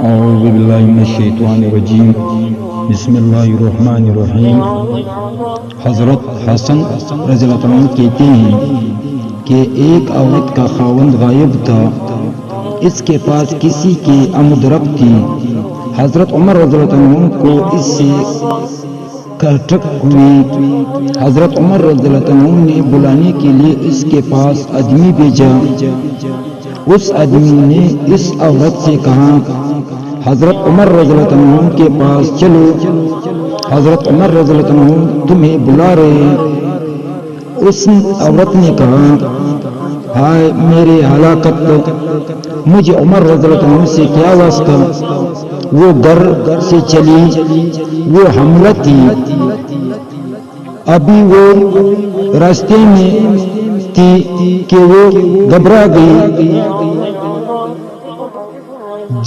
اعوذ باللہ من الشیطان الرجیم بسم اللہ الرحمن الرحیم۔ حضرت حسن رضی اللہ عنہ کہتے ہیں کہ ایک عورت کا خاوند غائب تھا، اس کے پاس کسی کی آمد رفت تھی۔ حضرت عمر رضی اللہ عنہ کو اس سے کھٹک ہوئی۔ حضرت عمر رضی اللہ عنہ نے بلانے کے لیے اس کے پاس آدمی بھیجا۔ اس آدمی نے اس عورت سے کہا، حضرت عمر رضی اللہ عنہ کے پاس چلو، حضرت عمر رضی اللہ عنہ تمہیں بلا رہے ہیں۔ اس عورت نے کہا، ہائے میرے ہلاکت، مجھے عمر رضی اللہ عنہ سے کیا واسطہ؟ وہ گھر سے چلی، وہ حاملہ تھی، ابھی وہ راستے میں تھی کہ وہ گھبرا گئی،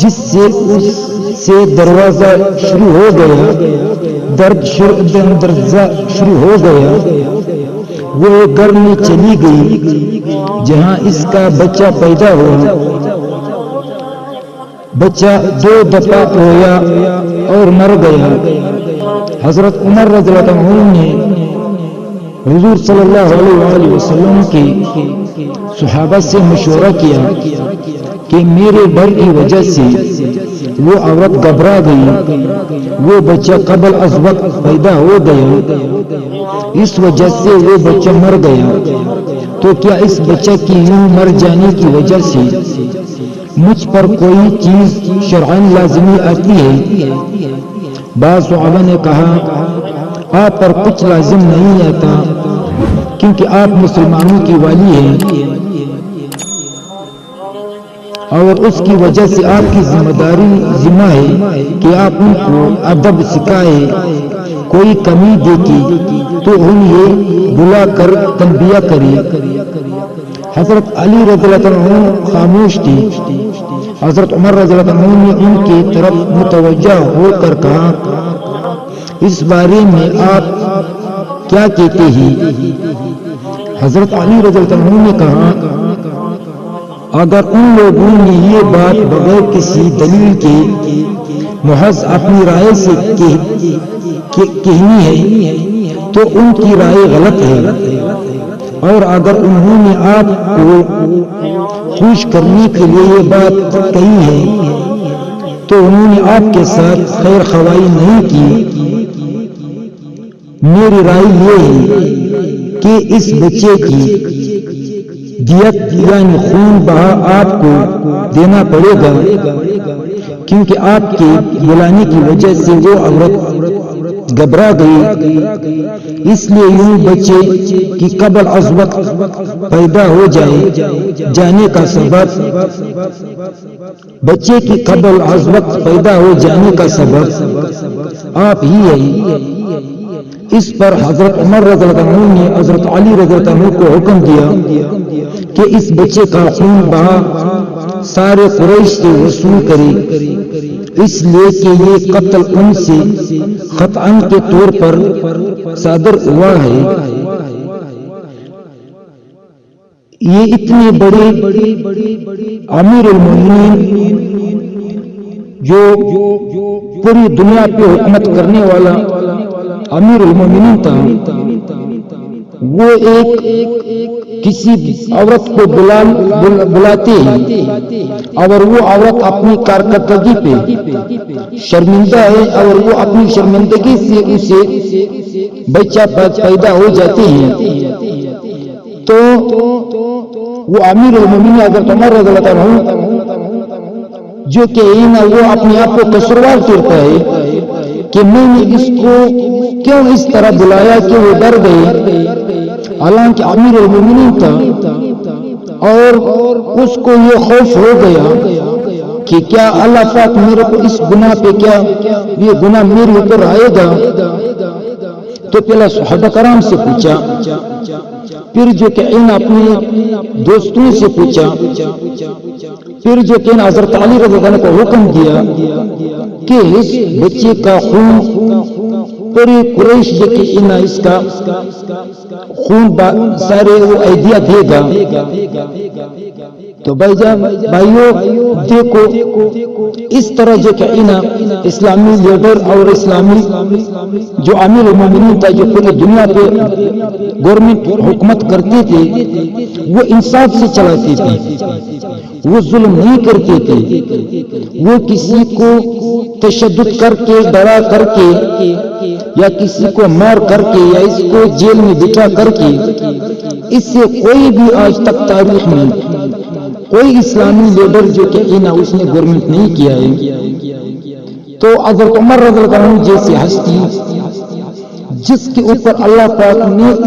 جس سے اس سے دروازہ شروع ہو گیا، درزہ شروع ہو گیا۔ وہ گھر میں چلی گئی جہاں اس کا بچہ پیدا ہوا۔ بچہ 2 دفعہ رویا اور مر گیا۔ حضرت عمر رضی اللہ عنہ نے حضور صلی اللہ علیہ وسلم کے صحابہ سے مشورہ کیا کہ میرے ڈر کی وجہ سے وہ عورت گھبرا گئی، وہ بچہ قبل از وقت پیدا ہو گیا، اس وجہ سے وہ بچہ مر گیا، تو کیا اس بچہ کی یوں مر جانے کی وجہ سے مجھ پر کوئی چیز شرعاً لازمی آتی ہے؟ بعض صحابہ نے کہا، آپ پر کچھ لازم نہیں آتا، کیونکہ آپ مسلمانوں کی والی ہیں اور اس کی وجہ سے آپ کی ذمہ ہے کہ آپ ان کو ادب سکھائے۔ کوئی کمی دیکھی تو انہیں بلا کر تنبیہ کرے۔ حضرت علی رضی اللہ عنہ خاموش تھی۔ حضرت عمر رضی اللہ عنہ نے ان کی طرف متوجہ ہو کر کہا، اس بارے میں آپ کیا کہتے ہیں؟ حضرت علی رضی اللہ عنہ نے کہا، اگر ان لوگوں نے یہ بات بغیر کسی دلیل کے محض اپنی رائے سے کہنی ہے تو ان کی رائے غلط ہے، اور اگر انہوں نے آپ کو خوش کرنے کے لیے یہ بات کہی ہے تو انہوں نے آپ کے ساتھ خیر خواہی نہیں کی۔ میری رائے یہ ہے کہ اس بچے کی دیت یعنی خون بہا آپ کو دینا پڑے گا، کیونکہ آپ کے بلانے کی وجہ سے وہ عورت گھبرا گئی، اس لیے یوں بچے کی قبل از وقت پیدا ہو جانے کا سبب بچے کی قبل از وقت پیدا ہو جانے کا سبب آپ ہی ہے۔ اس پر حضرت عمر رضی اللہ عنہ نے حضرت علی رضی اللہ عنہ کو حکم دیا کہ اس بچے کا خون بہا سارے قریش سے وصول کرے، اس لیے کہ یہ قتل ان سے خطأً کے طور پر صادر ہوا ہے۔ یہ اتنے بڑے امیر المومنین جو پوری دنیا پہ حکومت کرنے والا امیر المومنین تھا، وہ ایک کسی عورت کو بلاتے ہیں اور وہ عورت اپنی کارکردگی پہ شرمندہ ہے اور وہ اپنی شرمندگی سے اسے بچہ پیدا ہو جاتے ہیں، تو وہ امیر المومنین حضرت عمر رضی اللہ عنہ جو کہ وہ اپنے آپ کو قصوروار کرتا ہے کہ میں نے اس کو کیوں اس طرح بلایا کہ وہ ڈر گئے، حالانکہ امیر المومنین تھا اور اس کو یہ خوف ہو گیا کہ کیا اللہ پاک میرے کو اس گناہ پہ کیا یہ گناہ میرے اوپر آئے گا۔ تو پہلا صحابہ کرام سے پوچھا، پھر جو کہ ان اپنے دوستوں سے پوچھا، پھر جو کہ حضرت علی رضی اللہ عنہ کو حکم دیا کہ اس بچے کا خون پوری قریش جو کہ اس کا خون سارے وہ ایدیا دے گا۔ تو بھائیو دیکھو اس طرح جو کہ اسلامی لیڈر اور اسلامی جو امیر المومنین تھا جو پوری دنیا پہ گورنمنٹ حکومت کرتے تھے وہ انصاف سے چلاتے تھے، وہ ظلم نہیں کرتے تھے، وہ کسی کو تشدد کر کے ڈرا کر کے یا کسی کو مار کر کے یا اس کو جیل میں بٹھا کر کے، اس سے کوئی بھی آج تک تاریخ میں کوئی اسلامی لیڈر جو کہ اس نے گورنمنٹ نہیں کیا ہے۔ تو حضرت عمر رضی اللہ عنہ جیسی ہستی جس کے اوپر اللہ پاک نے